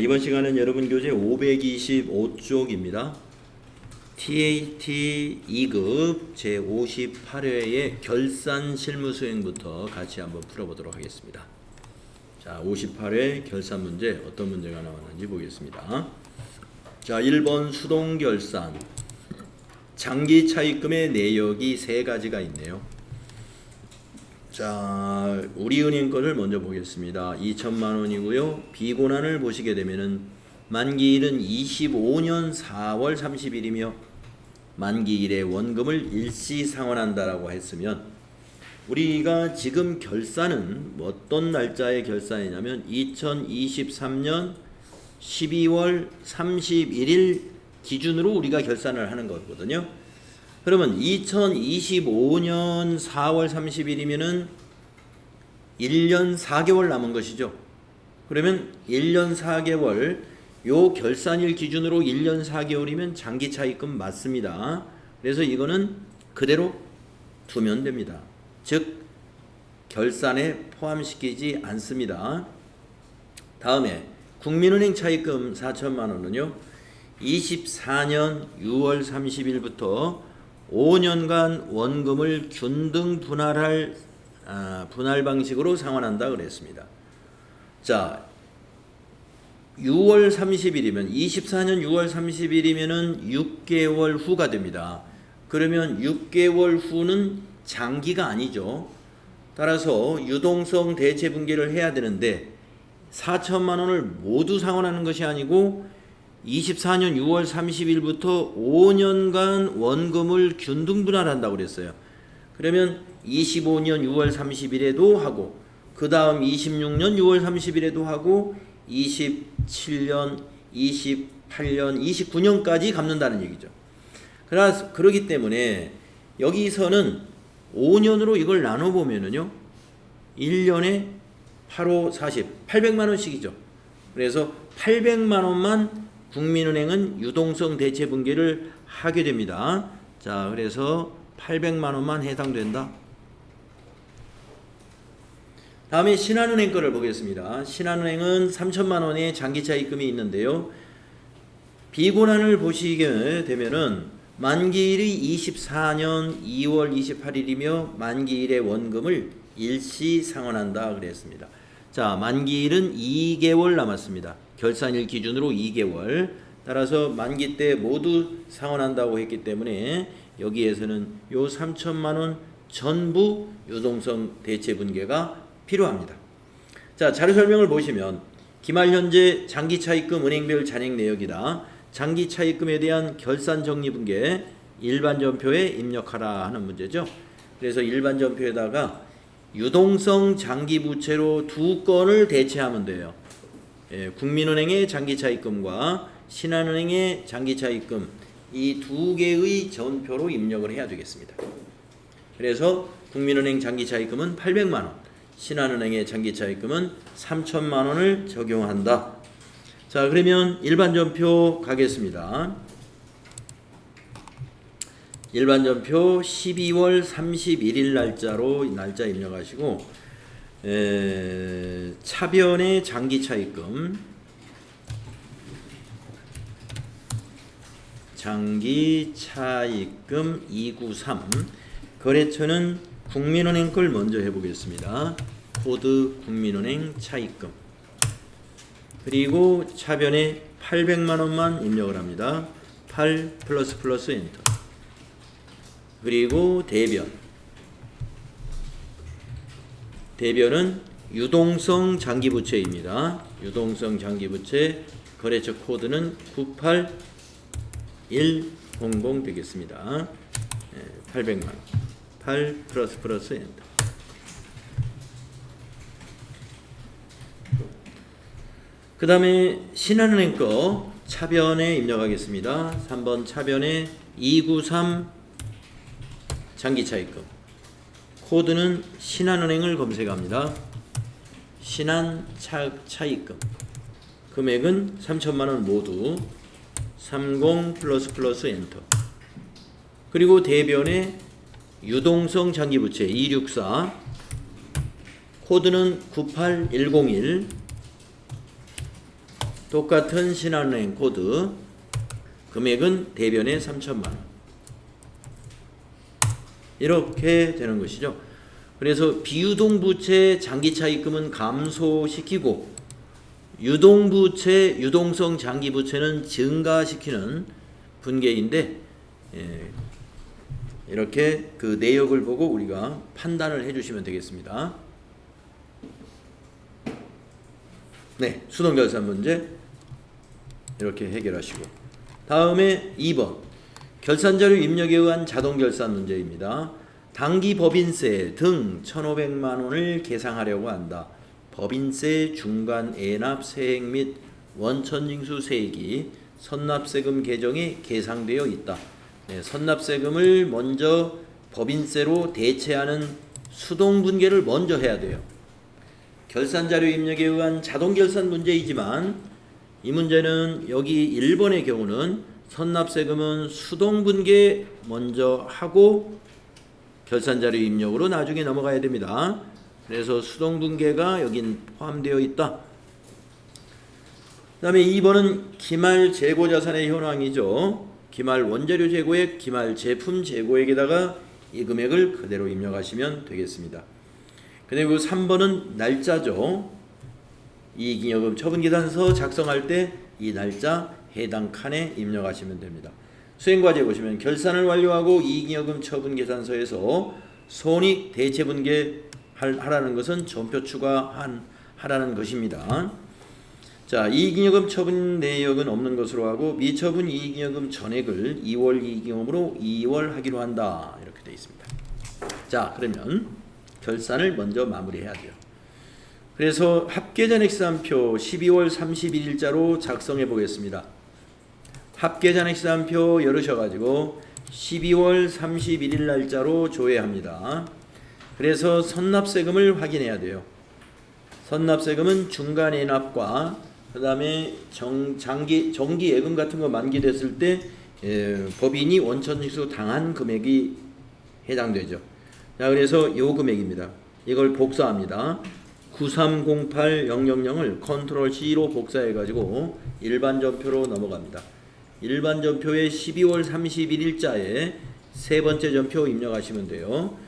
이번 시간은 여러분 교재 525쪽입니다. TAT 2급 제58회의 결산 실무 수행부터 같이 한번 풀어보도록 하겠습니다. 자, 58회 결산 문제 어떤 문제가 나왔는지 보겠습니다. 자, 1번 수동 결산. 장기 차입금의 내역이 세 가지가 있네요. 자, 우리은행 거를 먼저 보겠습니다. 2천만 원이고요. 비고난을 보시게 되면은 만기일은 25년 4월 30일이며 만기일에 원금을 일시 상환한다라고 했으면 우리가 지금 결산은 어떤 날짜의 결산이냐면 2023년 12월 31일 기준으로 우리가 결산을 하는 거거든요. 그러면 2025년 4월 30일이면은 1년 4개월 남은 것이죠. 그러면 1년 4개월 요 결산일 기준으로 1년 4개월이면 장기 차입금 맞습니다. 그래서 이거는 그대로 두면 됩니다. 즉 결산에 포함시키지 않습니다. 다음에 국민은행 차입금 4천만 원은요. 24년 6월 30일부터 5년간 원금을 균등 분할 방식으로 상환한다 그랬습니다. 자, 6월 30일이면 24년 6월 30일이면은 6개월 후가 됩니다. 그러면 6개월 후는 장기가 아니죠. 따라서 유동성 대체 분계를 해야 되는데 4천만 원을 모두 상환하는 것이 아니고 24년 6월 30일부터 5년간 원금을 균등 분할한다고 그랬어요. 그러면 25년 6월 30일에도 하고 그 다음 26년 6월 30일에도 하고 27년, 28년, 29년까지 갚는다는 얘기죠. 그러기 때문에 여기서는 5년으로 이걸 나눠보면은요 1년에 8, 5, 40, 800만 원씩이죠. 그래서 800만 원만 국민은행은 유동성 대체 분계를 하게 됩니다. 자, 그래서 800만 원만 해당된다. 다음에 신한은행 거를 보겠습니다. 신한은행은 3천만 원의 장기 차입금이 있는데요. 비고난을 보시게 되면은 만기일이 24년 2월 28일이며 만기일의 원금을 일시 상환한다 그랬습니다. 자, 만기일은 2개월 남았습니다. 결산일 기준으로 2개월. 따라서 만기 때 모두 상환한다고 했기 때문에 여기에서는 요 3천만 원 전부 유동성 대체 분계가 필요합니다. 자, 자료 설명을 보시면 기말 현재 장기 차입금 은행별 잔액 내역이다. 장기 차입금에 대한 결산 정리 분계 일반 전표에 입력하라 하는 문제죠. 그래서 일반 전표에다가 유동성 장기 부채로 두 건을 대체하면 돼요. 국민은행의 장기 차입금과 신한은행의 장기 차입금 이 두 개의 전표로 입력을 해야 되겠습니다. 그래서 국민은행 장기 차입금은 800만 원, 신한은행의 장기 차입금은 3천만 원을 적용한다. 자, 그러면 일반 전표 가겠습니다. 일반 전표 12월 31일 날짜 입력하시고 차변의 장기 차입금 장기 차입금 293 거래처는 국민은행 걸 먼저 해보겠습니다. 코드 국민은행 차입금 그리고 차변에 800만 원만 입력을 합니다. 8 플러스 엔터 그리고 대변은 유동성 장기부채입니다. 유동성 장기부채 거래처 코드는 98100 되겠습니다. 800만 원. 8 플러스 엔터. 그 다음에 신한은행 거 차변에 입력하겠습니다. 3번 차변에 293 장기 차입금 코드는 신한은행을 검색합니다. 신한 차입금 금액은 3천만 원 모두 30 플러스 엔터 그리고 대변에 유동성 장기부채 264 코드는 98101 똑같은 신한은행 코드, 금액은 대변에 3천만 원. 이렇게 되는 것이죠. 그래서 비유동부채 장기차입금은 감소시키고 유동부채, 유동성 장기부채는 증가시키는 분계인데, 이렇게 그 내역을 보고 우리가 판단을 해주시면 되겠습니다. 네, 수동결산 문제 이렇게 해결하시고, 다음에 2번 결산자료 입력에 의한 자동결산 문제입니다. 당기 법인세 등 1,500만 원을 계상하려고 한다. 법인세, 중간 애납, 세액 및 원천징수 세액이 선납세금 계정에 계상되어 있다. 네, 선납세금을 먼저 법인세로 대체하는 수동분계를 먼저 해야 돼요. 결산자료 입력에 의한 자동결산 문제이지만 이 문제는 여기 1번의 경우는 선납세금은 수동분계 먼저 하고 결산자료 입력으로 나중에 넘어가야 됩니다. 그래서 수동분계가 여긴 포함되어 있다. 그 다음에 2번은 기말 재고자산의 현황이죠. 기말 원재료 재고액, 기말 제품 재고액에다가 이 금액을 그대로 입력하시면 되겠습니다. 그리고 3번은 날짜죠. 이익잉여금 처분계산서 작성할 때 이 날짜 해당 칸에 입력하시면 됩니다. 수행과제 보시면 결산을 완료하고 이익잉여금 처분계산서에서 손익 대체분계 하라는 것은 전표 추가하라는 것입니다. 자, 이익잉여금 처분 내역은 없는 것으로 하고 미처분 이익잉여금 전액을 2월 이익잉여금으로 2월 하기로 한다. 이렇게 되어 있습니다. 자, 그러면 결산을 먼저 마무리해야 돼요. 그래서 합계잔액사항표 12월 31일자로 작성해 보겠습니다. 합계잔액사항표 열으셔가지고 12월 31일 날짜로 조회합니다. 그래서 선납세금을 확인해야 돼요. 선납세금은 중간애납과 그 다음에 정기예금 같은 거 만기됐을 때 법인이 원천징수 당한 금액이 해당되죠. 자, 그래서 요 금액입니다. 이걸 복사합니다. 9308000을 컨트롤 C로 복사해가지고 일반 전표로 넘어갑니다. 일반 전표에 12월 31일자에 세 번째 전표 입력하시면 돼요.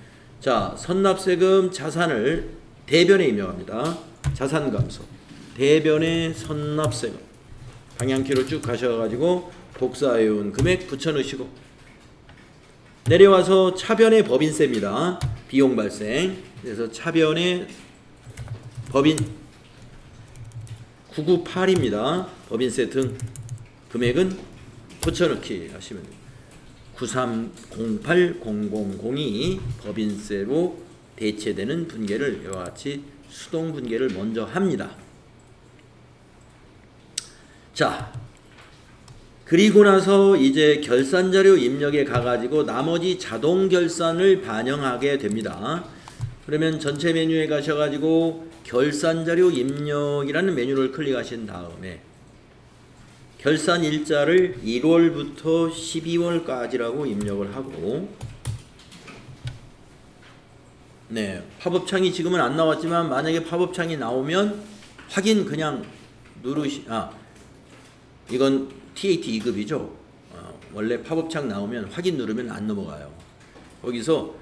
자, 선납세금 자산을 대변에 입력합니다. 자산감소 대변에 선납세금 방향키로 쭉 가셔가지고 복사해온 금액 붙여넣으시고 내려와서 차변의 법인세입니다. 비용 발생. 그래서 차변의 법인 998입니다. 법인세 등 금액은 붙여넣기 하시면 됩니다. 9308000이 법인세로 대체되는 분계를 이와 같이 수동 분계를 먼저 합니다. 자, 그리고 나서 이제 결산자료 입력에 가가지고 나머지 자동 결산을 반영하게 됩니다. 그러면 전체 메뉴에 가셔가지고 결산자료 입력이라는 메뉴를 클릭하신 다음에 결산 일자를 1월부터 12월까지라고 입력을 하고, 네, 팝업창이 지금은 안 나왔지만 만약에 팝업창이 나오면 확인 그냥 이건 TAT 2급이죠. 원래 팝업창 나오면 확인 누르면 안 넘어가요. 거기서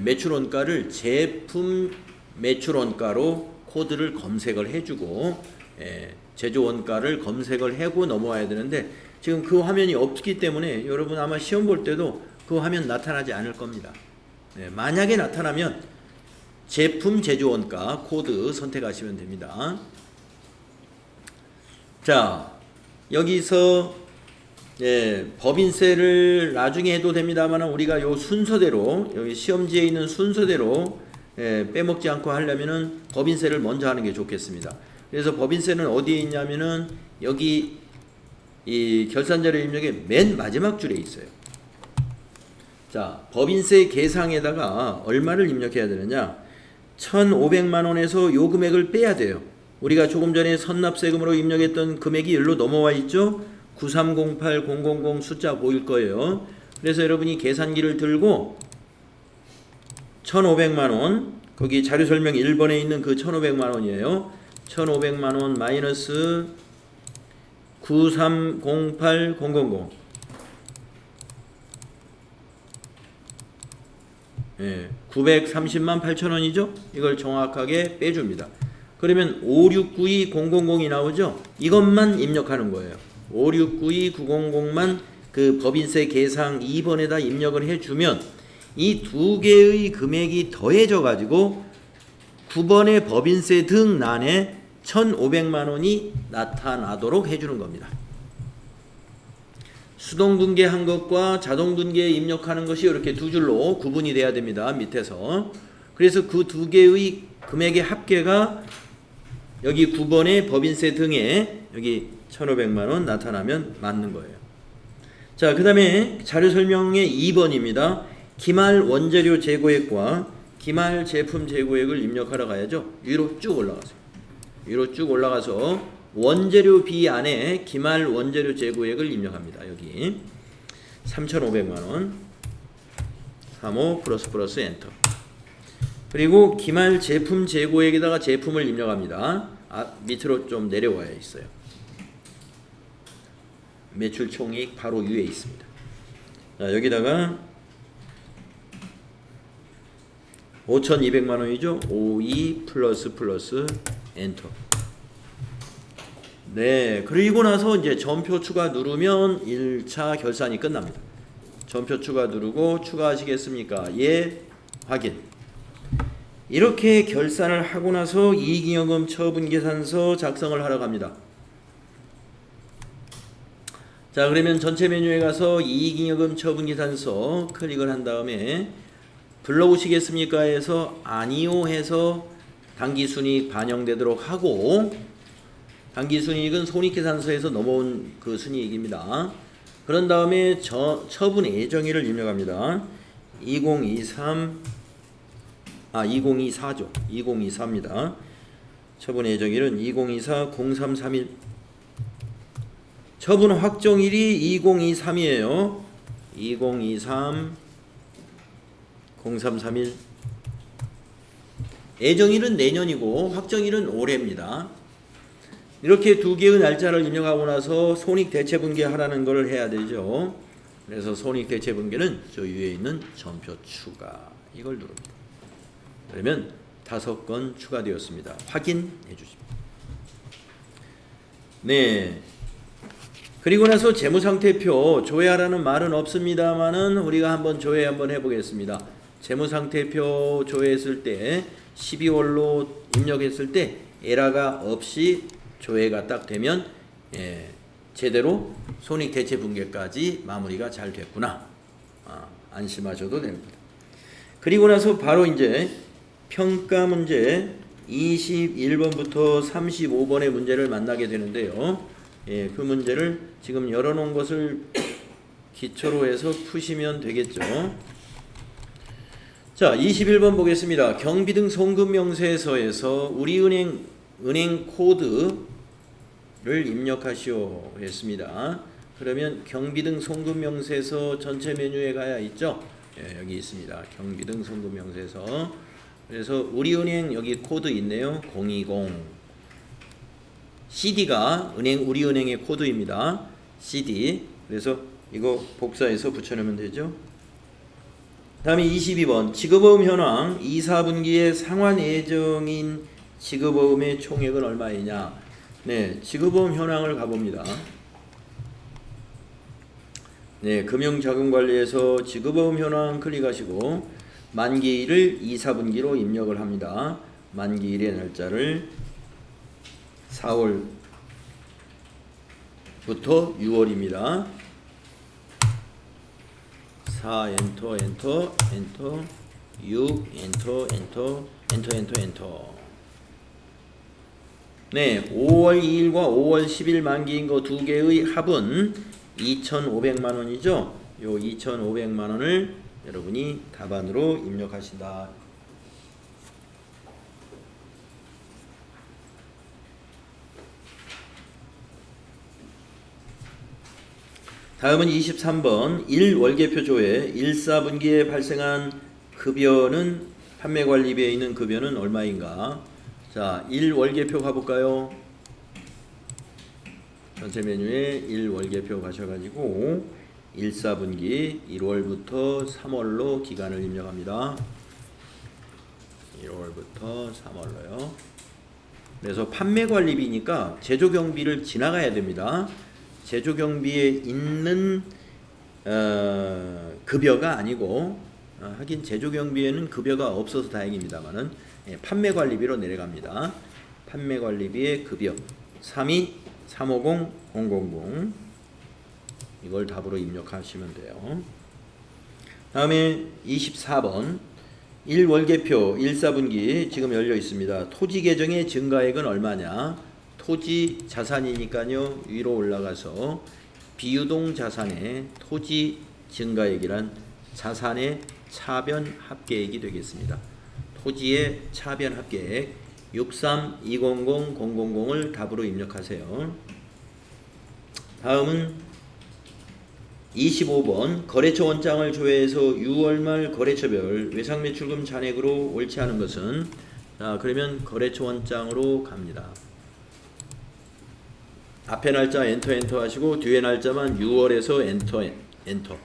매출원가를 제품 매출원가로 코드를 검색을 해주고 제조원가를 검색을 하고 넘어와야 되는데 지금 그 화면이 없기 때문에 여러분 아마 시험 볼 때도 그 화면 나타나지 않을 겁니다. 만약에 나타나면 제품 제조원가 코드 선택하시면 됩니다. 자, 여기서 법인세를 나중에 해도 됩니다만 우리가 요 순서대로 여기 시험지에 있는 순서대로 빼먹지 않고 하려면은 법인세를 먼저 하는 게 좋겠습니다. 그래서 법인세는 어디에 있냐면은 여기 이 결산자료 입력의 맨 마지막 줄에 있어요. 자, 법인세 계상에다가 얼마를 입력해야 되느냐? 1,500만 원에서 요 금액을 빼야 돼요. 우리가 조금 전에 선납세금으로 입력했던 금액이 여기로 넘어와 있죠. 9308000 숫자 보일 거예요. 그래서 여러분이 계산기를 들고 1,500만 원, 거기 자료 설명 1번에 있는 그 1,500만 원이에요. 1,500만 원 마이너스 9308000. 예, 930만 8천원이죠. 이걸 정확하게 빼줍니다. 그러면 5692000이 나오죠. 이것만 입력하는 거예요. 5692900만 그 법인세 계상 2번에다 입력을 해주면 이 두 개의 금액이 더해져 가지고 9번의 법인세 등란에 1,500만 원이 나타나도록 해주는 겁니다. 수동분계한 것과 자동분계에 입력하는 것이 이렇게 두 줄로 구분이 돼야 됩니다. 밑에서. 그래서 그 두 개의 금액의 합계가 여기 9번의 법인세 등에 여기 1,500만 원 나타나면 맞는 거예요. 자, 그 다음에 자료 설명의 2번입니다. 기말 원재료 재고액과 기말 제품 재고액을 입력하러 가야죠. 위로 쭉 올라가세요. 위로 쭉 올라가서 원재료 B 안에 기말 원재료 재고액을 입력합니다. 여기 3,500만 원 35 플러스 엔터. 그리고 기말 제품 재고액에다가 제품을 입력합니다. 밑으로 좀 내려와야 있어요. 매출 총액 바로 위에 있습니다. 자, 여기다가 5,200만 원이죠. 52 플러스 엔터. 네, 그리고 나서 이제 전표 추가 누르면 1차 결산이 끝납니다. 전표 추가 누르고 추가하시겠습니까? 예, 확인. 이렇게 결산을 하고 나서 이익잉여금 처분계산서 작성을 하러 갑니다. 자, 그러면 전체 메뉴에 가서 이익잉여금 처분계산서 클릭을 한 다음에 불러오시겠습니까? 해서 아니요 해서 당기순이익 반영되도록 하고, 당기순이익은 손익계산서에서 넘어온 그 순이익입니다. 그런 다음에 처분 예정일을 입력합니다. 2024죠. 2024입니다. 처분 예정일은 2024 0331. 처분 확정일이 2023이에요. 2023 0331. 예정일은 내년이고 확정일은 올해입니다. 이렇게 두 개의 날짜를 입력하고 나서 손익대체분계 하라는 걸 해야 되죠. 그래서 손익대체분계는 저 위에 있는 전표 추가 이걸 누릅니다. 그러면 5건 추가되었습니다. 확인해 주십니다. 네. 그리고 나서 재무상태표 조회하라는 말은 없습니다만은 우리가 한번 조회 한번 해보겠습니다. 재무상태표 조회했을 때 12월로 입력했을 때 에러가 없이 조회가 딱 되면 제대로 손익대체분계까지 마무리가 잘 됐구나. 안심하셔도 됩니다. 그리고 나서 바로 이제 평가 문제 21번부터 35번의 문제를 만나게 되는데요. 그 문제를 지금 열어놓은 것을 기초로 해서 푸시면 되겠죠. 자, 21번 보겠습니다. 경비등 송금명세서에서 우리은행 코드를 입력하시오 했습니다. 그러면 경비등 송금명세서 전체 메뉴에 가야 있죠. 여기 있습니다. 경비등 송금명세서. 그래서 우리은행 여기 코드 있네요. 020. CD가 우리은행의 코드입니다. CD. 그래서 이거 복사해서 붙여넣으면 되죠. 다음에 22번 지급어음 현황 2, 4분기의 상환 예정인 지급어음의 총액은 얼마이냐. 네, 지급어음 현황을 가봅니다. 네, 금융자금관리에서 지급어음 현황 클릭하시고 만기일을 2, 4분기로 입력을 합니다. 만기일의 날짜를 4월부터 6월입니다. 4 엔터 6 엔터. 네, 5월 2일과 5월 10일 만기인 거 두 개의 합은 2,500만 원이죠. 요 2,500만 원을 여러분이 답안으로 입력하신다. 다음은 23번 1월계표 조회 1, 4분기에 발생한 급여는 판매관리비에 있는 급여는 얼마인가. 자, 1월계표 가볼까요. 전체 메뉴에 1월계표 가셔가지고 1사분기 1월부터 3월로 기간을 입력합니다. 1월부터 3월로요. 그래서 판매관리비니까 제조경비를 지나가야 됩니다. 제조경비에 있는 급여가 아니고 하긴 제조경비에는 급여가 없어서 다행입니다만은 판매관리비로 내려갑니다. 판매관리비의 급여 32350000 이걸 답으로 입력하시면 돼요. 다음에 24번 1월계표 1사분기 지금 열려 있습니다. 토지 계정의 증가액은 얼마냐? 토지 자산이니까요. 위로 올라가서 비유동 자산의 토지 증가액이란 자산의 차변 합계액이 되겠습니다. 토지의 차변 합계액 632000000을 답으로 입력하세요. 다음은 25번 거래처 원장을 조회해서 6월 말 거래처별 외상매출금 잔액으로 옳지 않은 것은 자 그러면 거래처 원장으로 갑니다. 앞에 날짜 엔터 하시고 뒤에 날짜만 6월에서 엔터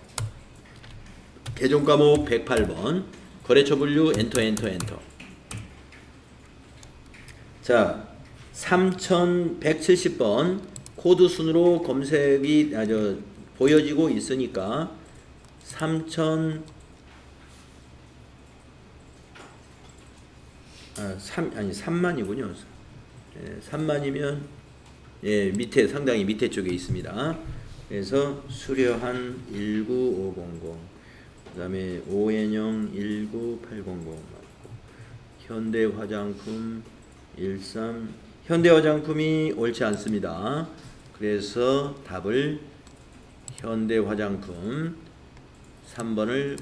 개종 과목 108번 거래처 분류 엔터 자 3170번 코드 순으로 검색이 보여지고 있으니까 3만이군요. 3만이면 밑에 상당히 밑에 쪽에 있습니다. 그래서 수려한 19500 그다음에 오앤영 19800 현대화장품 13 현대화장품이 옳지 않습니다. 그래서 답을 현대화장품 3번을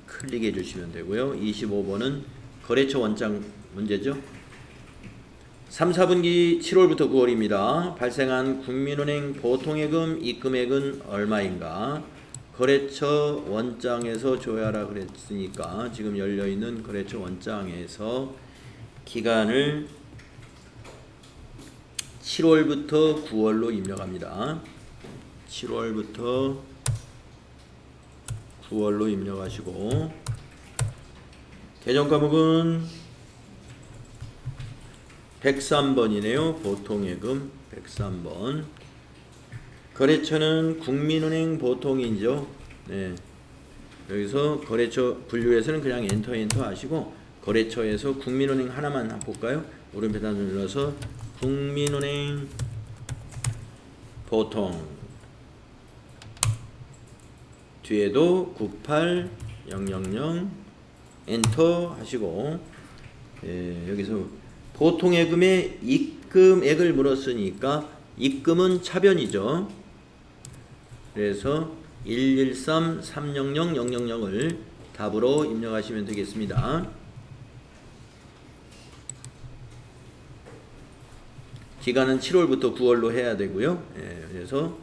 클릭해 주시면 되고요. 25번은 거래처 원장 문제죠. 3, 4분기 7월부터 9월입니다. 발생한 국민은행 보통예금 입금액은 얼마인가? 거래처 원장에서 조회하라 그랬으니까 지금 열려있는 거래처 원장에서 기간을 7월부터 9월로 입력합니다. 7월부터 9월로 입력하시고 개정 과목은 103번이네요. 보통예금 103번 거래처는 국민은행 보통이죠. 네. 여기서 거래처 분류에서는 그냥 엔터 하시고 거래처에서 국민은행 하나만 볼까요? 오른편 단을 눌러서 국민은행 보통 뒤에도 98000 엔터 하시고 여기서 보통예금의 입금액을 물었으니까 입금은 차변이죠. 그래서 113300000을 답으로 입력하시면 되겠습니다. 기간은 7월부터 9월로 해야 되고요. 그래서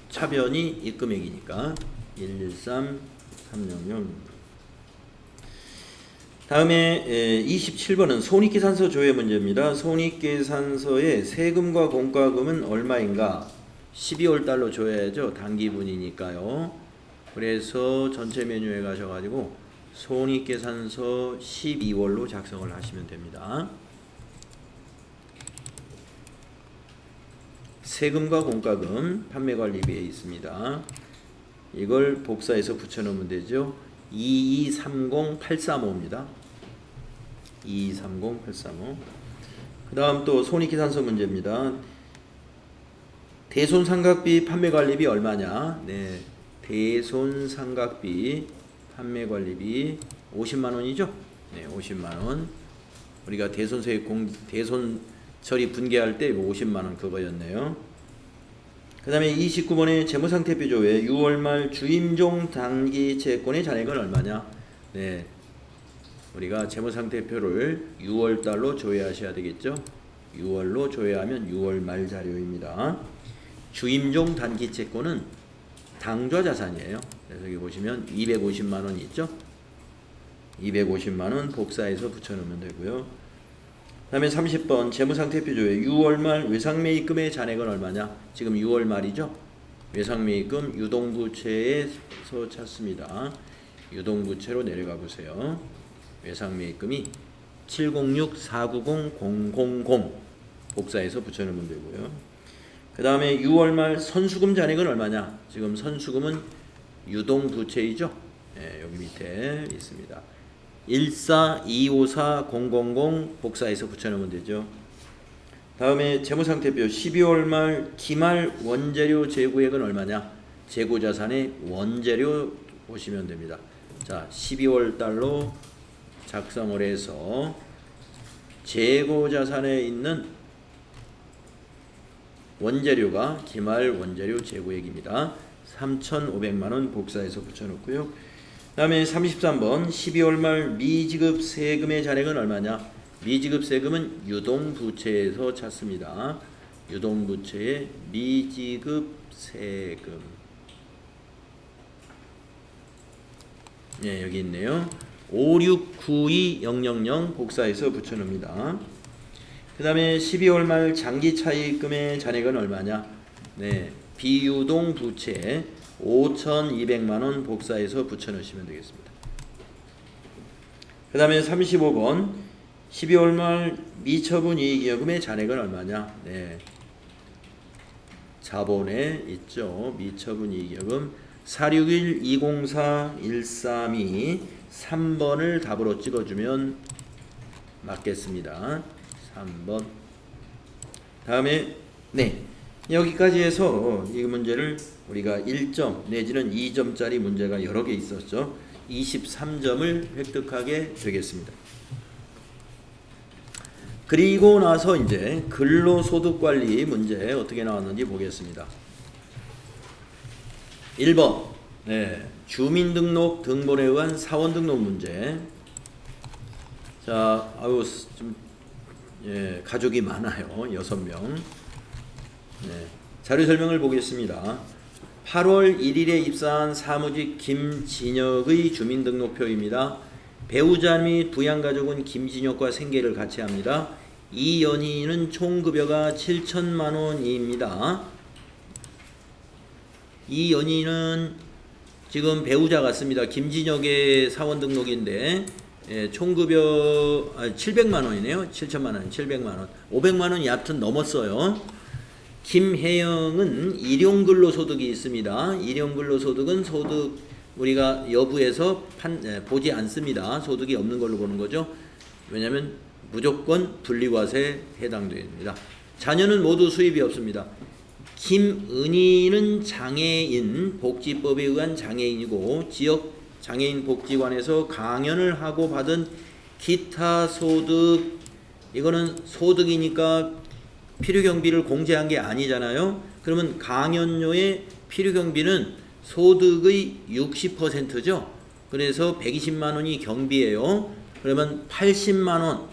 차변이 입금액이니까 1133000 다음에 27번은 손익계산서 조회 문제입니다. 손익계산서의 세금과 공과금은 얼마인가? 12월 달로 조회해야죠. 단기분이니까요. 그래서 전체 메뉴에 가셔가지고 손익계산서 12월로 작성을 하시면 됩니다. 세금과 공과금 판매관리비에 있습니다. 이걸 복사해서 붙여놓으면 되죠. 2230835입니다. 2230835. 그 다음 또 손익계산서 문제입니다. 대손상각비 판매관리비 얼마냐? 네, 대손상각비 판매관리비 50만원이죠? 네, 50만원. 우리가 대손 처리 분개할 때 50만원 그거였네요. 그 다음에 29번의 재무상태표 조회 6월 말 주임종 단기 채권의 잔액은 얼마냐? 네, 우리가 재무상태표를 6월 달로 조회하셔야 되겠죠? 6월로 조회하면 6월 말 자료입니다. 주임종 단기 채권은 당좌 자산이에요. 그래서 여기 보시면 250만원이 있죠? 250만원 복사해서 붙여놓으면 되고요. 다음에 30번 재무상태표조회 6월 말 외상매입금의 잔액은 얼마냐? 지금 6월 말이죠. 외상매입금 유동부채에서 찾습니다. 유동부채로 내려가 보세요. 외상매입금이 706-490-000 복사해서 붙여넣으면 되고요. 그 다음에 6월 말 선수금 잔액은 얼마냐? 지금 선수금은 유동부채이죠. 네, 여기 밑에 있습니다. 14254-000 복사해서 붙여넣으면 되죠. 다음에 재무상태표 12월 말 기말 원재료 재고액은 얼마냐? 재고자산의 원재료 보시면 됩니다. 자, 12월 달로 작성을 해서 재고자산에 있는 원재료가 기말 원재료 재고액입니다. 3,500만원 복사해서 붙여놓고요. 그 다음에 33번 12월 말 미지급 세금의 잔액은 얼마냐? 미지급 세금은 유동부채에서 찾습니다. 유동부채의 미지급 세금. 예, 여기 있네요. 5692000 복사해서 붙여놓습니다. 그 다음에 12월 말 장기차입금의 잔액은 얼마냐? 네, 비유동부채 5200만원 복사해서 붙여넣으시면 되겠습니다. 그 다음에 35번 12월 말 미처분이익여금의 잔액은 얼마냐? 네, 자본에 있죠. 미처분이익여금 461-204-132 3번을 답으로 찍어주면 맞겠습니다. 3번. 다음에 네, 여기까지 해서 이 문제를 우리가 1점 내지는 2점짜리 문제가 여러 개 있었죠. 23점을 획득하게 되겠습니다. 그리고 나서 이제 근로소득관리 문제 어떻게 나왔는지 보겠습니다. 1번 네, 주민등록 등본에 의한 사원등록 문제. 자, 아유 좀 예, 가족이 많아요. 6명. 네, 자료 설명을 보겠습니다. 8월 1일에 입사한 사무직 김진혁의 주민등록표입니다. 배우자 및 부양가족은 김진혁과 생계를 같이 합니다. 이 연인은 총급여가 7천만 원입니다. 이 연인은 지금 배우자 같습니다. 김진혁의 사원등록인데 예, 총급여 700만 원이네요. 7천만 원, 700만 원. 500만 원이 얕은 넘었어요. 김혜영은 일용근로소득이 있습니다. 일용근로소득은 소득 우리가 여부에서 보지 않습니다. 소득이 없는 걸로 보는 거죠. 왜냐하면 무조건 분리과세에 해당됩니다. 자녀는 모두 수입이 없습니다. 김은희는 장애인 복지법에 의한 장애인이고 지역 장애인 복지관에서 강연을 하고 받은 기타 소득, 이거는 소득이니까 필요경비를 공제한 게 아니잖아요. 그러면 강연료의 필요경비는 소득의 60%죠. 그래서 120만 원이 경비예요. 그러면 80만 원.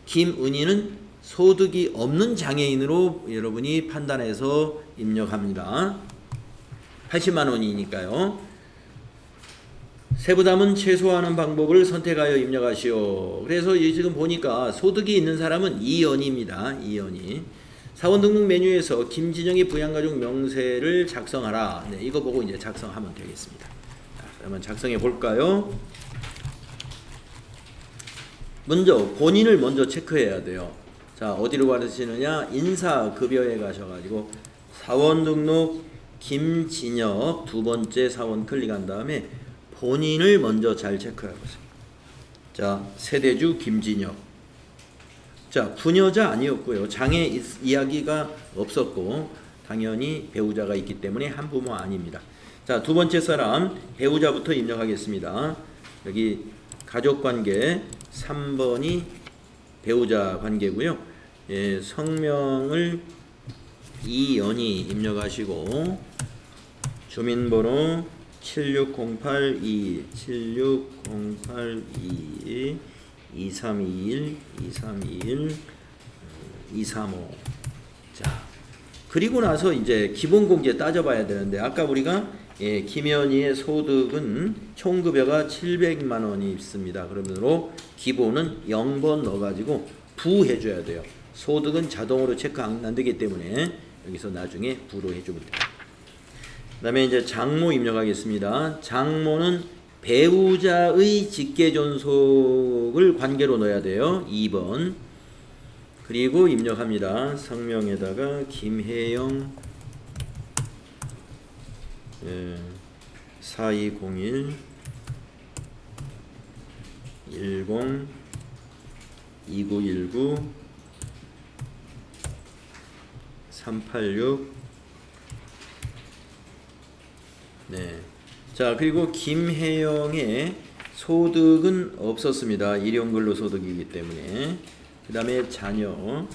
김은희는 소득이 없는 장애인으로 여러분이 판단해서 입력합니다. 80만 원이니까요. 세부담은 최소화하는 방법을 선택하여 입력하시오. 그래서 지금 보니까 소득이 있는 사람은 이연희입니다. 이연희. 사원등록 메뉴에서 김진영의 부양가족 명세를 작성하라. 네, 이거 보고 이제 작성하면 되겠습니다. 자, 그러면 작성해 볼까요? 먼저 본인을 먼저 체크해야 돼요. 자, 어디로 가시느냐? 인사급여에 가셔가지고 사원등록 김진혁 두 번째 사원 클릭한 다음에 본인을 먼저 잘 체크해 보세요. 자, 세대주 김진혁. 자, 부녀자 아니었고요. 장애 이야기가 없었고 당연히 배우자가 있기 때문에 한부모 아닙니다. 자, 두 번째 사람 배우자부터 입력하겠습니다. 여기 가족관계 3번이 배우자 관계고요. 예, 성명을 이연희 입력하시고 주민번호 76082 76082 2321 2321 235. 자, 그리고 나서 이제 기본공제 따져봐야 되는데 아까 우리가 예, 김연희의 소득은 총급여가 700만 원이 있습니다. 그러므로 기본은 0번 넣어가지고 부해줘야 돼요. 소득은 자동으로 체크 안 되기 때문에 여기서 나중에 부로 해주면 돼요. 그 다음에 이제 장모 입력하겠습니다. 장모는 배우자의 직계존속을 관계로 넣어야 돼요. 2번. 그리고 입력합니다. 성명에다가 김혜영 4201 10 2919 386 네. 자, 그리고 김혜영의 소득은 없었습니다. 일용근로소득이기 때문에. 그 다음에 자녀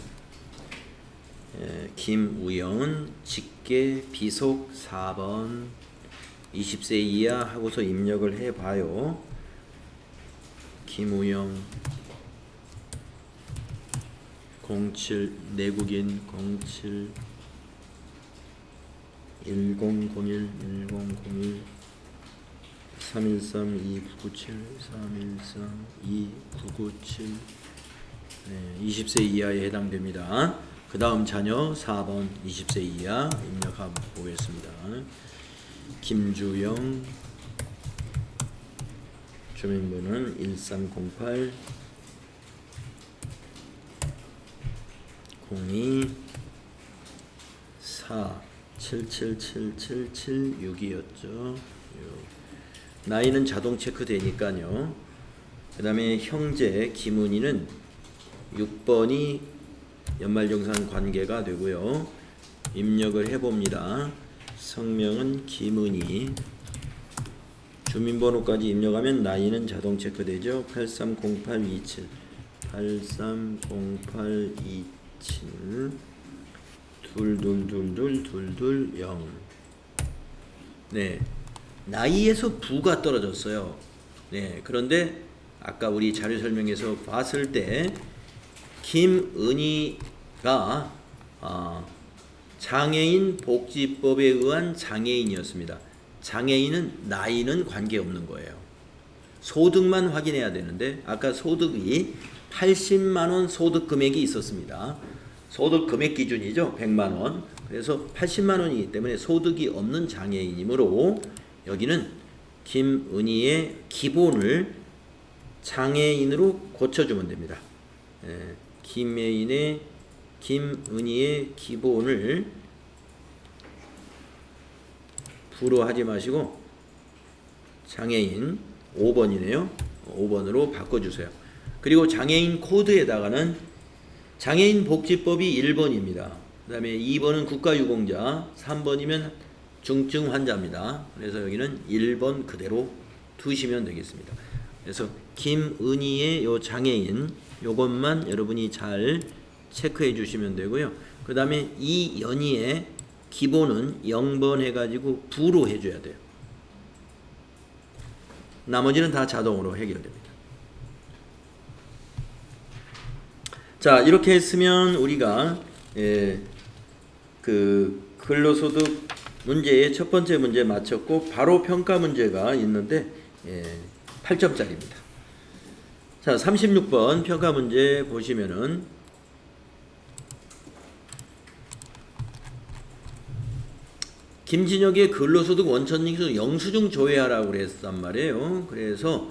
김우영은 직계 비속 4번 20세 이하 하고서 입력을 해봐요. 김우영 07 내국인 07 1001 1001 313 2997 313 2997 네, 20세 이하에 해당됩니다. 그 다음 자녀 4번 20세 이하 입력해 보겠습니다. 김주영 주민번호는 1308 02 4 777776이었죠. 나이는 자동 체크되니까요. 그 다음에 형제 김은희는 6번이 연말정산 관계가 되고요. 입력을 해봅니다. 성명은 김은희. 주민번호까지 입력하면 나이는 자동 체크되죠. 830827 830827 2222220 네, 나이에서 부가 떨어졌어요. 네, 그런데 아까 우리 자료 설명에서 봤을 때 김은희가 장애인 복지법에 의한 장애인이었습니다. 장애인은 나이는 관계없는 거예요. 소득만 확인해야 되는데 아까 소득이 80만원 소득 금액이 있었습니다. 소득 금액 기준이죠. 100만원. 그래서 80만원이기 때문에 소득이 없는 장애인이므로 여기는 김은희의 기본을 장애인으로 고쳐주면 됩니다. 김은희의 기본을 부로 하지 마시고 장애인 5번이네요. 5번으로 바꿔주세요. 그리고 장애인 코드에다가는 장애인 복지법이 1번입니다. 그 다음에 2번은 국가유공자, 3번이면 중증 환자입니다. 그래서 여기는 1번 그대로 두시면 되겠습니다. 그래서 김은희의 요 장애인 요것만 여러분이 잘 체크해 주시면 되고요. 그 다음에 이 연희의 기본은 0번 해가지고 부로 해줘야 돼요. 나머지는 다 자동으로 해결됩니다. 자, 이렇게 했으면 우리가 그 근로소득 문제의 첫 번째 문제 마쳤고 바로 평가 문제가 있는데 8점짜리입니다. 자, 36번 평가 문제 보시면은 김진혁의 근로소득 원천징수 영수증 조회하라고 그랬단 말이에요. 그래서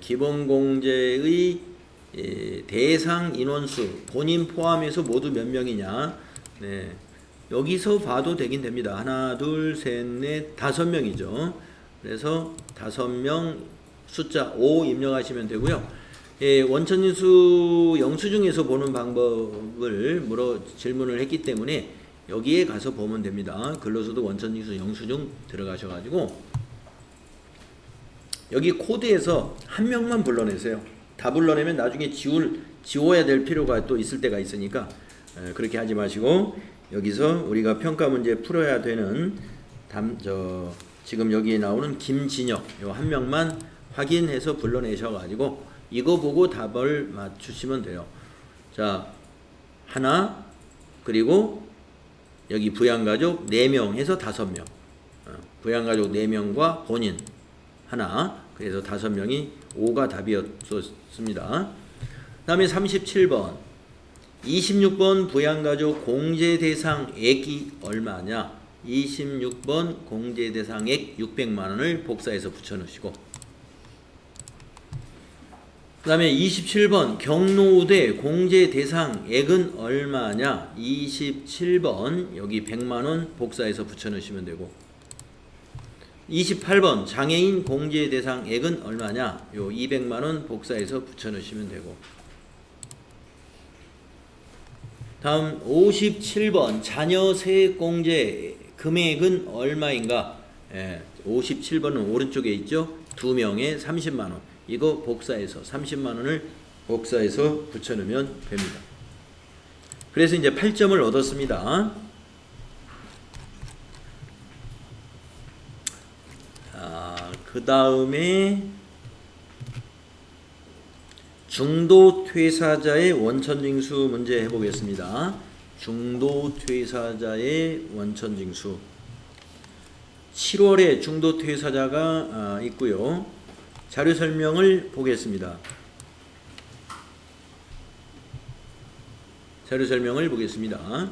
기본공제의 대상 인원수 본인 포함해서 모두 몇 명이냐. 네. 여기서 봐도 되긴 됩니다. 하나, 둘, 셋, 넷, 5명이죠. 그래서 5명 숫자 5 입력하시면 되고요. 원천징수 영수증에서 보는 방법을 질문을 했기 때문에 여기에 가서 보면 됩니다. 근로소득 원천징수 영수증 들어가셔가지고 여기 코드에서 한 명만 불러내세요. 다 불러내면 나중에 지워야 될 필요가 또 있을 때가 있으니까 그렇게 하지 마시고 여기서 우리가 평가 문제 풀어야 되는 지금 여기에 나오는 김진혁 요 한 명만 확인해서 불러내셔가지고 이거 보고 답을 맞추시면 돼요. 자, 하나 그리고 여기 부양가족 4명 해서 5명 부양가족 4명과 본인 하나 그래서 5명이 5가 답이었습니다. 다음에 37번 26번 부양가족 공제대상액이 얼마냐. 26번 공제대상액 600만원을 복사해서 붙여넣으시고, 그 다음에 27번 경로우대 공제대상액은 얼마냐. 27번 여기 100만원 복사해서 붙여넣으시면 되고, 28번 장애인 공제대상액은 얼마냐. 요 200만원 복사해서 붙여넣으시면 되고, 다음 57번 자녀 세액공제 금액은 얼마인가. 57번은 오른쪽에 있죠. 2명에 30만원. 이거 복사해서 30만원을 복사해서 붙여넣으면 됩니다. 그래서 이제 8점을 얻었습니다. 그 다음에 중도 퇴사자의 원천징수 문제 해보겠습니다. 중도 퇴사자의 원천징수. 7월에 중도 퇴사자가 있고요. 자료 설명을 보겠습니다. 자료 설명을 보겠습니다.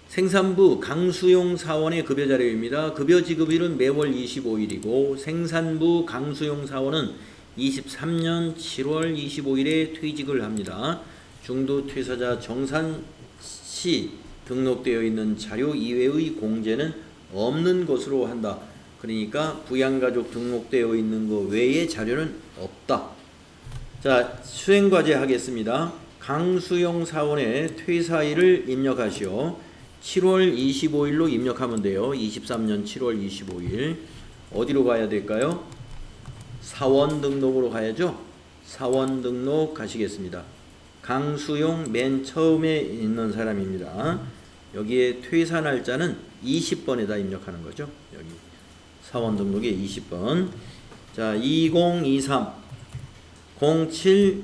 생산부 강수용 사원의 급여 자료입니다. 급여 지급일은 매월 25일이고 생산부 강수용 사원은 23년 7월 25일에 퇴직을 합니다. 중도 퇴사자 정산시 등록되어 있는 자료 이외의 공제는 없는 것으로 한다. 그러니까 부양가족 등록되어 있는 것 외에 자료는 없다. 자, 수행과제 하겠습니다. 강수용 사원의 퇴사일을 입력하시오. 7월 25일로 입력하면 돼요. 23년 7월 25일. 어디로 가야 될까요? 사원 등록으로 가야죠. 사원 등록 가시겠습니다. 강수용 맨 처음에 있는 사람입니다. 여기에 퇴사 날짜는 20번에다 입력하는 거죠. 여기 사원 등록에 20번. 자, 2023 07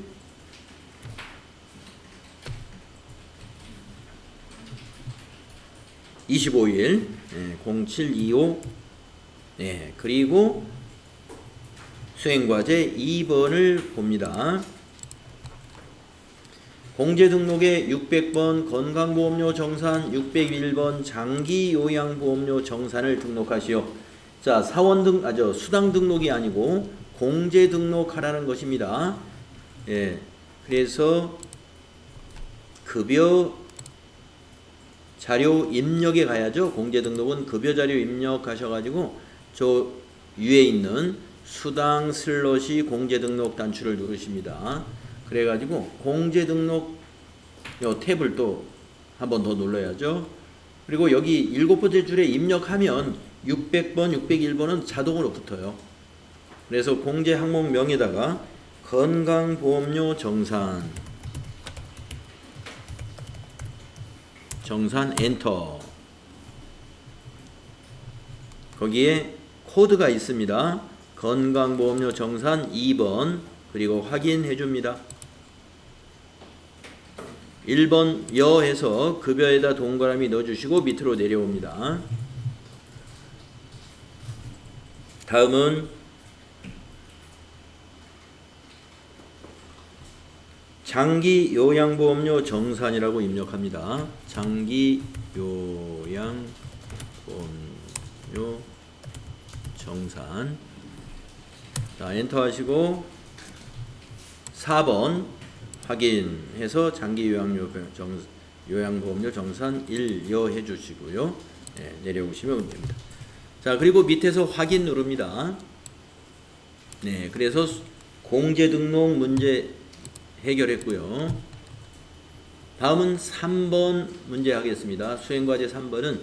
25일 0725. 네, 그리고 수행과제 2번을 봅니다. 공제등록에 600번 건강보험료 정산, 601번 장기요양보험료 정산을 등록하시오. 자, 수당 등록이 아니고 공제 등록하라는 것입니다. 예, 그래서 급여 자료 입력에 가야죠. 공제 등록은 급여 자료 입력하셔가지고 저 위에 있는 수당 슬롯이 공제 등록 단추를 누르십니다. 그래가지고 공제 등록 요 탭을 또 한 번 더 눌러야죠. 그리고 여기 7번째 줄에 입력하면 600번, 601번은 자동으로 붙어요. 그래서 공제 항목명에다가 건강보험료 정산 엔터. 거기에 코드가 있습니다. 건강보험료 정산 2번 그리고 확인해 줍니다. 1번 여해서 급여에다 동그라미 넣어주시고 밑으로 내려옵니다. 다음은 장기요양보험료 정산이라고 입력합니다. 장기요양보험료 정산. 자, 엔터 하시고 4번 확인해서 장기요양보험료 정산 1여 해주시고요. 네, 내려오시면 됩니다. 자, 그리고 밑에서 확인 누릅니다. 네, 그래서 공제등록 문제 해결했고요. 다음은 3번 문제 하겠습니다. 수행과제 3번은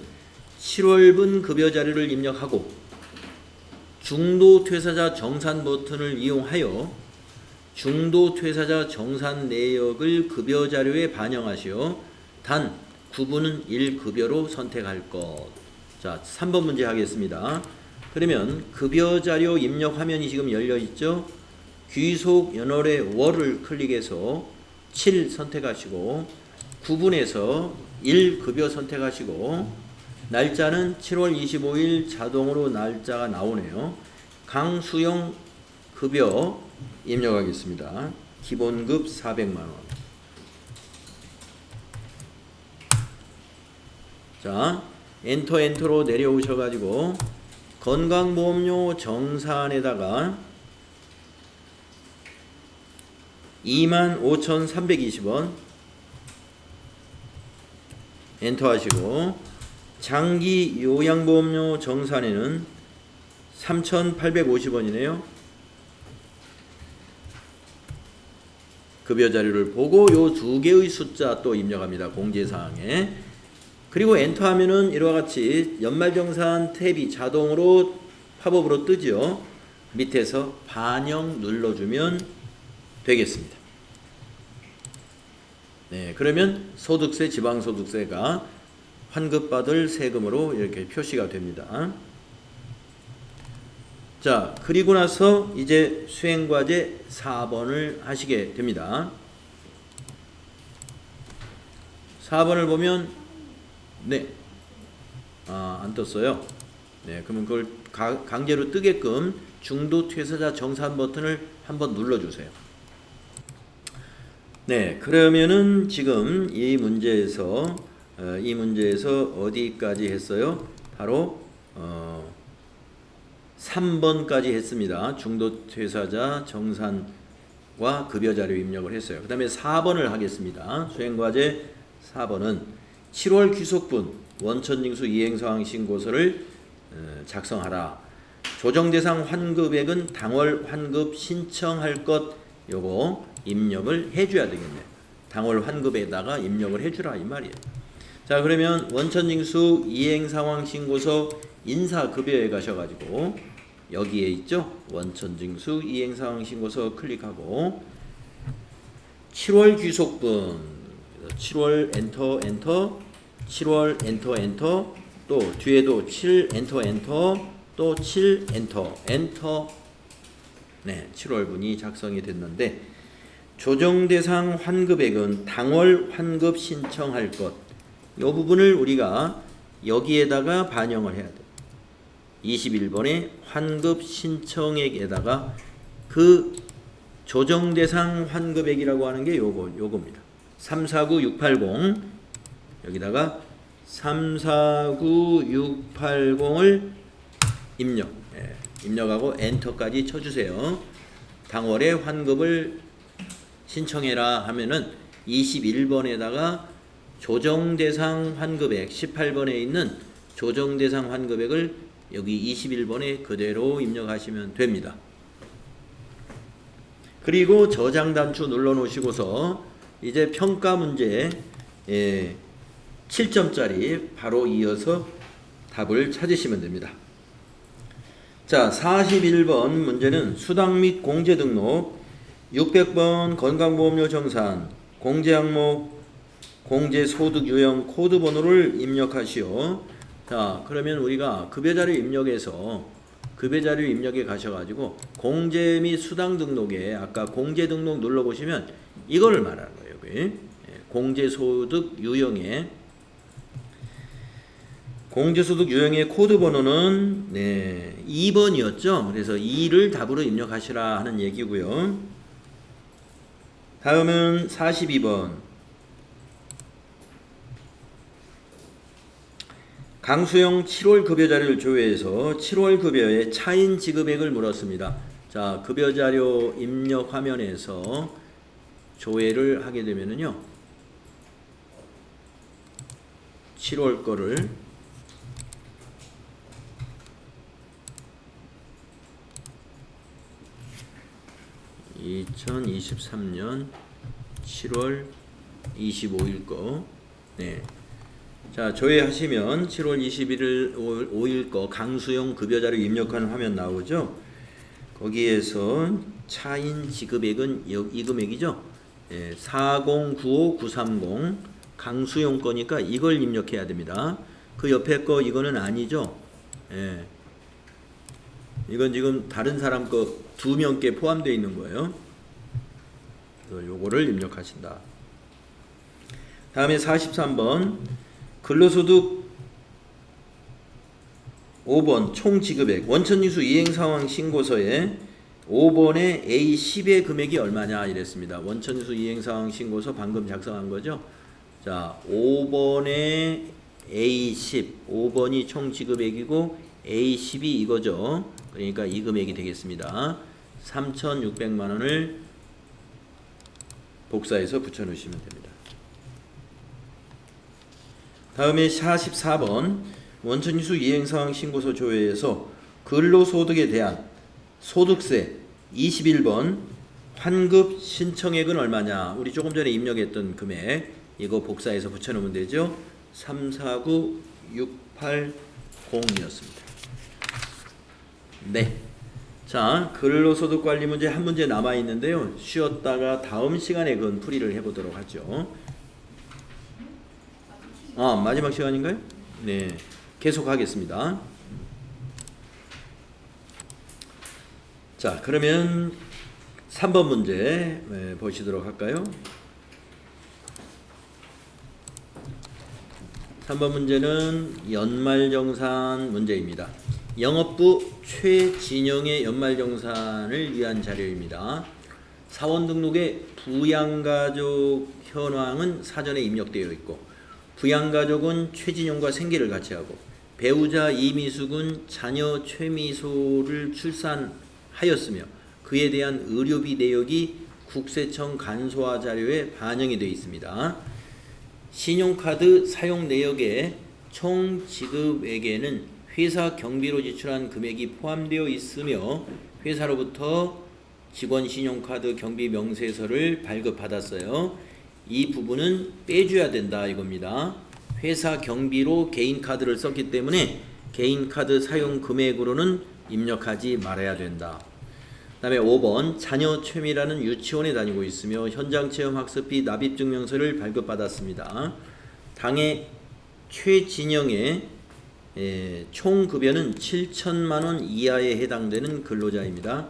7월분 급여 자료를 입력하고 중도 퇴사자 정산 버튼을 이용하여 중도 퇴사자 정산 내역을 급여 자료에 반영하시어 단 구분은 1급여로 선택할 것. 자, 3번 문제 하겠습니다. 그러면 급여 자료 입력 화면이 지금 열려 있죠? 귀속 연월의 월을 클릭해서 7 선택하시고 구분해서 1급여 선택하시고 날짜는 7월 25일 자동으로 날짜가 나오네요. 강수용 급여 입력하겠습니다. 기본급 400만 원. 자, 엔터로 내려오셔 가지고 건강보험료 정산에다가 25,320원 엔터 하시고, 장기 요양보험료 정산에는 3,850원이네요. 급여 자료를 보고 요 두 개의 숫자 또 입력합니다. 공제사항에. 그리고 엔터 하면은 이와 같이 연말정산 탭이 자동으로 팝업으로 뜨죠. 밑에서 반영 눌러주면 되겠습니다. 네, 그러면 소득세, 지방소득세가 환급받을 세금으로 이렇게 표시가 됩니다. 자, 그리고 나서 이제 수행과제 4번을 하시게 됩니다. 4번을 보면 네, 안 떴어요. 네, 그러면 그걸 강제로 뜨게끔 중도 퇴사자 정산 버튼을 한번 눌러주세요. 네, 그러면은 지금 이 문제에서 어디까지 했어요? 바로 3번까지 했습니다. 중도 퇴사자 정산과 급여 자료 입력을 했어요. 그 다음에 4번을 하겠습니다. 수행과제 4번은 7월 귀속분 원천징수 이행사항 신고서를 작성하라. 조정대상 환급액은 당월 환급 신청할 것 요거 입력을 해줘야 되겠네요. 당월 환급에다가 입력을 해주라 이 말이에요. 자, 그러면 원천징수 이행상황 신고서 인사급여에 가셔가지고 여기에 있죠. 원천징수 이행상황 신고서 클릭하고 7월 귀속분 7월 엔터 7월 엔터 또 뒤에도 7 엔터 또 7 엔터 네, 7월분이 작성이 됐는데 조정대상 환급액은 당월 환급 신청할 것 이 부분을 우리가 여기에다가 반영을 해야 돼. 21번의 환급 신청액에다가 그 조정대상 환급액이라고 하는 게 요겁니다. 349680 여기다가 349680을 입력하고 엔터까지 쳐주세요. 당월에 환급을 신청해라 하면은 21번에다가 조정대상 환급액 18번에 있는 조정대상 환급액을 여기 21번에 그대로 입력하시면 됩니다. 그리고 저장 단추 눌러 놓으시고서 이제 평가 문제 7점짜리 바로 이어서 답을 찾으시면 됩니다. 자, 41번 문제는 수당 및 공제 등록 600번 건강보험료 정산 공제 항목 공제 소득 유형 코드 번호를 입력하시오. 자, 그러면 우리가 급여자료 입력에서 급여자료 입력에 가셔가지고 공제 및 수당 등록에 아까 공제 등록 눌러보시면 이거를 말하는 거예요. 여기 공제소득 유형의 공제소득 유형의 코드 번호는 2번이었죠. 그래서 2를 답으로 입력하시라 하는 얘기고요. 다음은 42번 강수영 7월 급여자료를 조회해서 7월 급여의 차인 지급액을 물었습니다. 자, 급여자료 입력 화면에서 조회를 하게 되면은요 7월 거를 2023년 7월 25일 거 자, 조회하시면 7월 21일 5일 거 강수용 급여자료 입력하는 화면 나오죠. 거기에서 차인 지급액은 이 금액이죠. 4095930 강수용 거니까 이걸 입력해야 됩니다. 그 옆에 거 이거는 아니죠. 이건 지금 다른 사람 거 2명께 포함되어 있는 거예요. 그래서 요거를 입력하신다. 다음에 43번 근로소득 5번 총지급액 원천징수 이행상황 신고서에 5번에 A10의 금액이 얼마냐 이랬습니다. 원천징수 이행사항 신고서 방금 작성한 거죠. 자, 5번에 A10, 5번이 총 지급액이고 A10이 이거죠. 그러니까 이 금액이 되겠습니다. 3,600만 원을 복사해서 붙여놓으시면 됩니다. 다음에 44번 원천징수 이행사항 신고서 조회에서 근로소득에 대한 소득세 21번 환급 신청액은 얼마냐. 우리 조금 전에 입력했던 이거 복사해서 붙여놓으면 되죠. 349680이었습니다. 네. 자, 근로소득관리 문제 한 문제 남아있는데요. 쉬었다가 다음 시간에 그건 풀이를 해보도록 하죠. 마지막 시간인가요? 네. 계속 하겠습니다. 자, 그러면 3번 문제 보시도록 할까요? 3번 문제는 연말정산 문제입니다. 영업부 최진영의 연말정산을 위한 자료입니다. 사원 등록에 부양가족 현황은 사전에 입력되어 있고 부양가족은 최진영과 생계를 같이 하고 배우자 이미숙은 자녀 최미소를 출산하였으며 그에 대한 의료비 내역이 국세청 간소화 자료에 반영이 되어 있습니다. 신용카드 사용 내역의 총 지급액에는 회사 경비로 지출한 금액이 포함되어 있으며 회사로부터 직원 신용카드 경비 명세서를 발급받았어요. 이 부분은 빼줘야 된다 이겁니다. 회사 경비로 개인 카드를 썼기 때문에 개인 카드 사용 금액으로는 입력하지 말아야 된다. 그 다음에 5번 자녀 최미라는 유치원에 다니고 있으며 현장체험 학습비 납입증명서를 발급받았습니다. 당해 최진영의 총 급여는 7천만 원 이하에 해당되는 근로자입니다.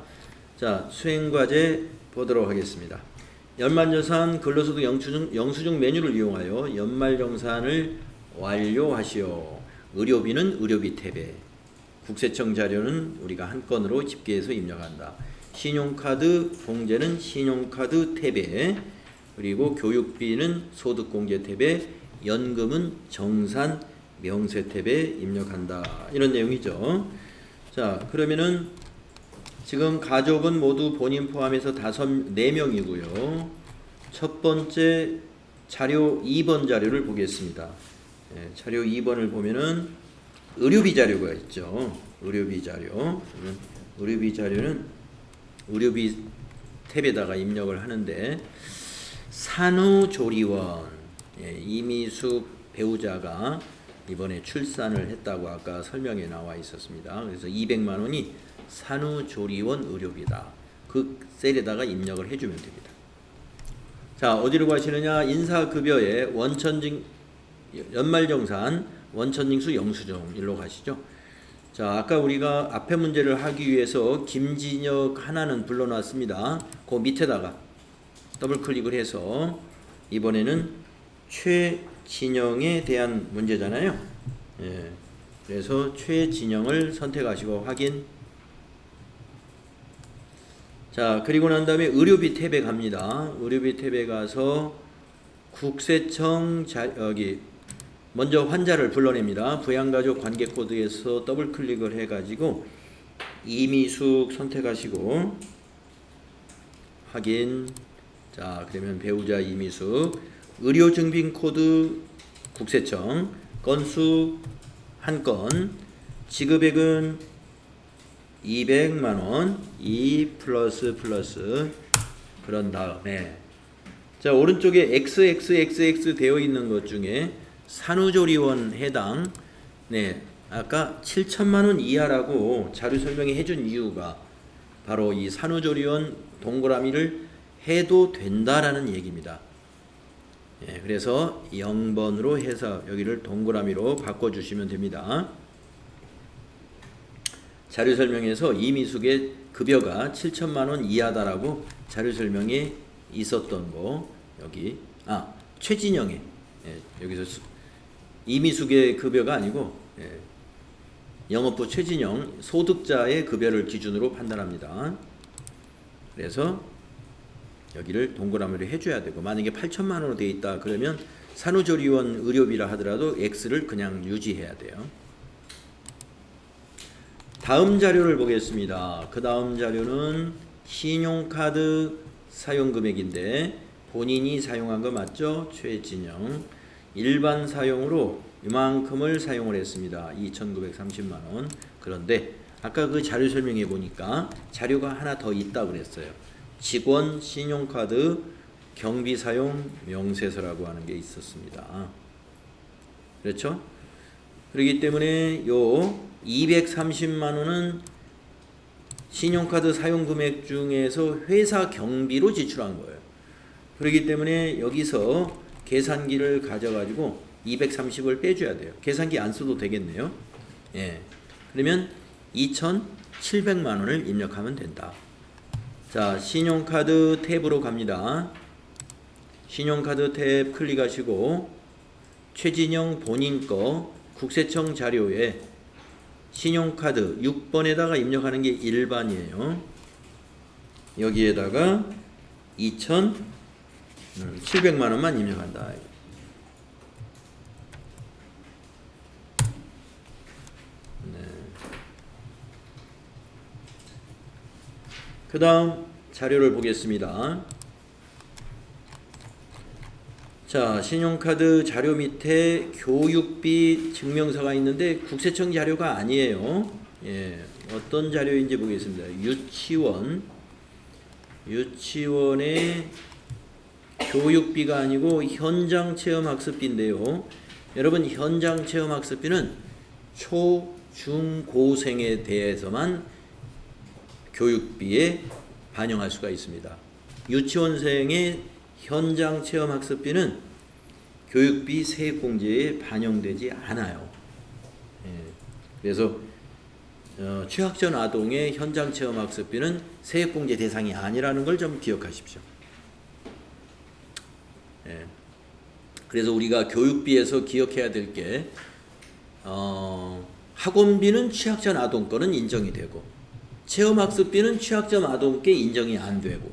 자, 수행과제 보도록 하겠습니다. 연말정산 근로소득 영수증 메뉴를 이용하여 연말정산을 완료하시오. 의료비는 의료비 탭에, 국세청 자료는 우리가 한 건으로 집계해서 입력한다. 신용카드 공제는 신용카드 탭에, 그리고 교육비는 소득공제 탭에, 연금은 정산 명세 탭에 입력한다. 이런 내용이죠. 자, 그러면은 지금 가족은 모두 본인 포함해서 4명이고요. 첫 번째 자료 2번 자료를 보겠습니다. 자료 2번을 보면은 의료비 자료가 있죠. 의료비 자료. 의료비 자료는 의료비 탭에다가 입력을 하는데 산후조리원 이미숙 배우자가 이번에 출산을 했다고 아까 설명에 나와 있었습니다. 그래서 200만 원이 산후조리원 의료비다. 그 셀에다가 입력을 해주면 됩니다. 자, 어디로 가시느냐? 인사급여에 연말정산 원천징수 영수증 일로 가시죠. 자, 아까 우리가 앞에 문제를 하기 위해서 김진혁 하나는 불러놨습니다. 그 밑에다가 더블 클릭을 해서 이번에는 최진영에 대한 문제잖아요. 그래서 최진영을 선택하시고 확인. 자, 그리고 난 다음에 의료비 탭에 갑니다. 의료비 탭에 가서 국세청 여기 먼저 환자를 불러냅니다. 부양가족 관계코드에서 더블 클릭을 해가지고 이미숙 선택하시고 확인. 자, 그러면 배우자 이미숙, 의료증빙코드 국세청, 건수 1건, 지급액은 200만원, 2 플러스 그런 다음에 자, 오른쪽에 XXXX 되어 있는 것 중에 산후조리원 해당 아까 7천만원 이하라고 자료 설명에 해준 이유가 바로 이 산후조리원 동그라미를 해도 된다라는 얘기입니다. 그래서 0번으로 해서 여기를 동그라미로 바꿔주시면 됩니다. 자료 설명에서 이미숙의 급여가 7천만원 이하다라고 자료 설명에 있었던 거 여기 최진영의 여기서 이미숙의 급여가 아니고 영업부 최진영 소득자의 급여를 기준으로 판단합니다. 그래서 여기를 동그라미로 해줘야 되고, 만약에 8천만 원으로 되어 있다 그러면 산후조리원 의료비라 하더라도 X를 그냥 유지해야 돼요. 다음 자료를 보겠습니다. 그 다음 자료는 신용카드 사용금액인데 본인이 사용한 거 맞죠? 최진영. 일반 사용으로 이만큼을 사용을 했습니다. 2,930만원. 그런데 아까 그 자료 설명해 보니까 자료가 하나 더 있다 그랬어요. 직원 신용카드 경비 사용 명세서라고 하는 게 있었습니다. 그렇죠? 그렇기 때문에 요 230만 원은 신용카드 사용 금액 중에서 회사 경비로 지출한 거예요. 그렇기 때문에 여기서 계산기를 가져가지고 230을 빼줘야 돼요. 계산기 안 써도 되겠네요. 예. 그러면 2,700만 원을 입력하면 된다. 자, 신용카드 탭으로 갑니다. 신용카드 탭 클릭하시고 최진영 본인 거 국세청 자료에 신용카드 6번에다가 입력하는 게 일반이에요. 여기에다가 2,700만 원만 입력한다. 그 다음 자료를 보겠습니다. 자, 신용카드 자료 밑에 교육비 증명서가 있는데 국세청 자료가 아니에요. 예, 어떤 자료인지 보겠습니다. 유치원의 교육비가 아니고 현장체험학습비인데요. 여러분, 현장체험학습비는 초, 중, 고생에 대해서만 교육비에 반영할 수가 있습니다. 유치원생의 현장체험학습비는 교육비 세액공제에 반영되지 않아요. 예. 그래서 취학전 아동의 현장체험학습비는 세액공제 대상이 아니라는 걸 좀 기억하십시오. 예. 그래서 우리가 교육비에서 기억해야 될 게 학원비는 취학전 아동 거는 인정이 되고 체험학습비는 취학전 아동께 인정이 안 되고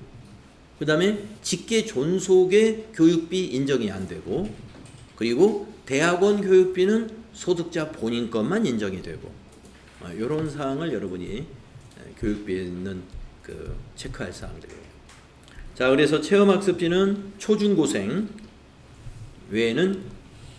그 다음에 직계 존속의 교육비 인정이 안 되고 그리고 대학원 교육비는 소득자 본인 것만 인정이 되고 이런 사항을 여러분이 교육비에 있는 그 체크할 사항들이에요. 자, 그래서 체험학습비는 초중고생 외에는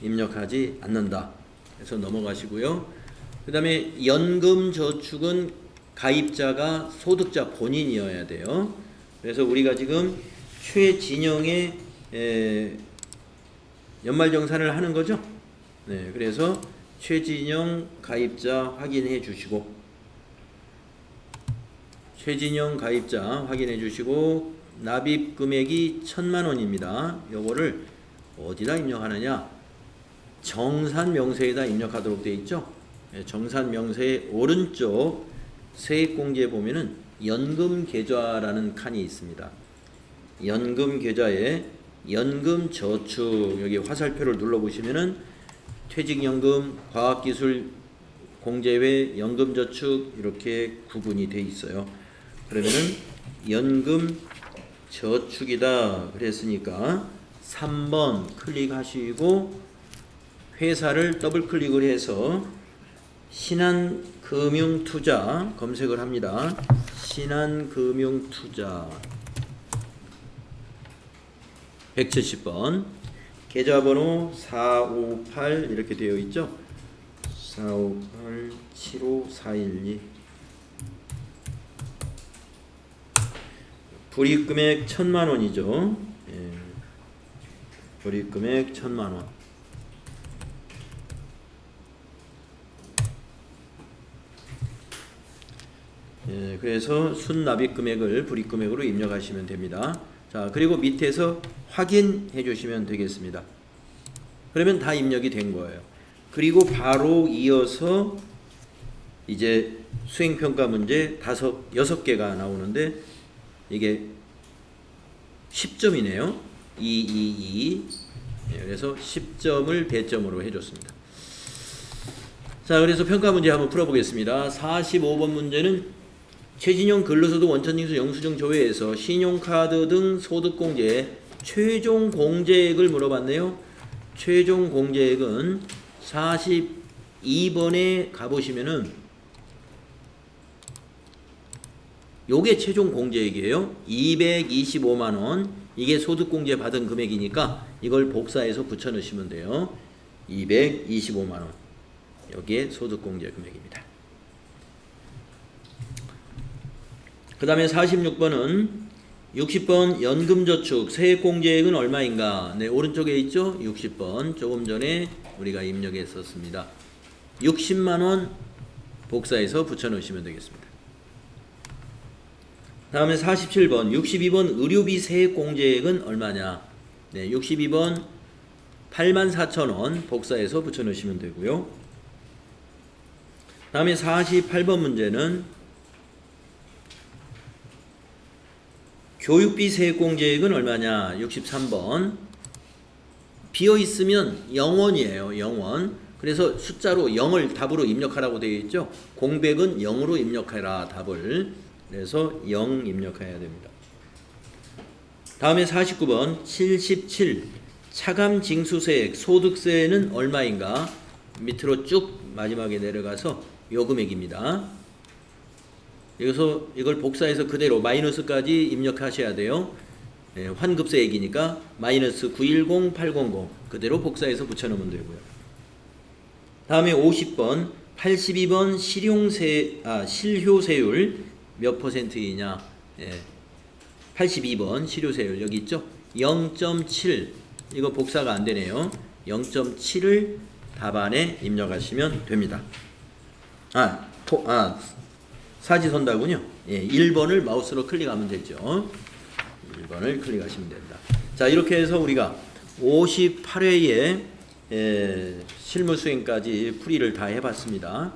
입력하지 않는다. 그래서 넘어가시고요. 그 다음에 연금저축은 가입자가 소득자 본인이어야 돼요. 그래서 우리가 지금 최진영의 연말정산을 하는 거죠. 네, 그래서 최진영 가입자 확인해 주시고 최진영 가입자 확인해 주시고 납입 금액이 1,000만 원입니다. 요거를 어디다 입력하느냐? 정산명세에다 입력하도록 되어 있죠. 네, 정산명세의 오른쪽 세액공제에 보면은 연금계좌라는 칸이 있습니다. 연금계좌에 연금저축 여기 화살표를 눌러보시면은 퇴직연금, 과학기술 공제외 연금저축 이렇게 구분이 돼 있어요. 그러면은 연금저축이다 그랬으니까 3번 클릭하시고 회사를 더블 클릭을 해서 신한금융투자 검색을 합니다. 신한금융투자 170번 계좌번호 458 이렇게 되어 있죠. 458-75412 불이익금액 1,000만 원이죠. 예. 불이익금액 1,000만 원. 예, 그래서 순납입 금액을 불이익금액으로 입력하시면 됩니다. 자, 그리고 밑에서 확인해 주시면 되겠습니다. 그러면 다 입력이 된 거예요. 그리고 바로 이어서 이제 수행평가 문제 6개가 나오는데 이게 10점이네요. 2. 예, 그래서 10점을 배점으로 해줬습니다. 자, 그래서 평가 문제 한번 풀어보겠습니다. 45번 문제는 최진용 근로소득 원천징수 영수증 조회에서 신용카드 등 소득공제 최종 공제액을 물어봤네요. 최종 공제액은 42번에 가보시면은 요게 최종 공제액이에요. 225만원. 이게 소득공제 받은 금액이니까 이걸 복사해서 붙여넣으시면 돼요. 225만원. 여기에 소득공제 금액입니다. 그 다음에 46번은 60번 연금저축 세액공제액은 얼마인가? 네, 오른쪽에 있죠? 60번. 조금 전에 우리가 입력했었습니다. 60만원 복사해서 붙여넣으시면 되겠습니다. 다음에 47번 62번 의료비 세액공제액은 얼마냐? 네, 62번 84,000원 복사해서 붙여넣으시면 되고요. 다음에 48번 문제는 교육비 세액공제액은 얼마냐? 63번 비어있으면 0원이에요. 0원. 그래서 숫자로 0을 답으로 입력하라고 되어 있죠. 공백은 0으로 입력해라 답을. 그래서 0 입력해야 됩니다. 다음에 49번 77 차감징수세액 소득세는 얼마인가? 밑으로 쭉 마지막에 내려가서 요 금액입니다. 여기서 이걸 복사해서 그대로 마이너스까지 입력하셔야 돼요. 네, 환급세액이니까 마이너스 910800 그대로 복사해서 붙여놓으면 되고요. 다음에 50번 82번 실효세율 몇 퍼센트이냐? 예, 82번 실효세율 여기 있죠? 0.7 이거 복사가 안 되네요. 0.7을 답안에 입력하시면 됩니다. 사지선다군요. 예, 1번을 마우스로 클릭하면 되죠. 1번을 클릭하시면 됩니다. 자, 이렇게 해서 우리가 58회에 실무수행까지 풀이를 다 해봤습니다.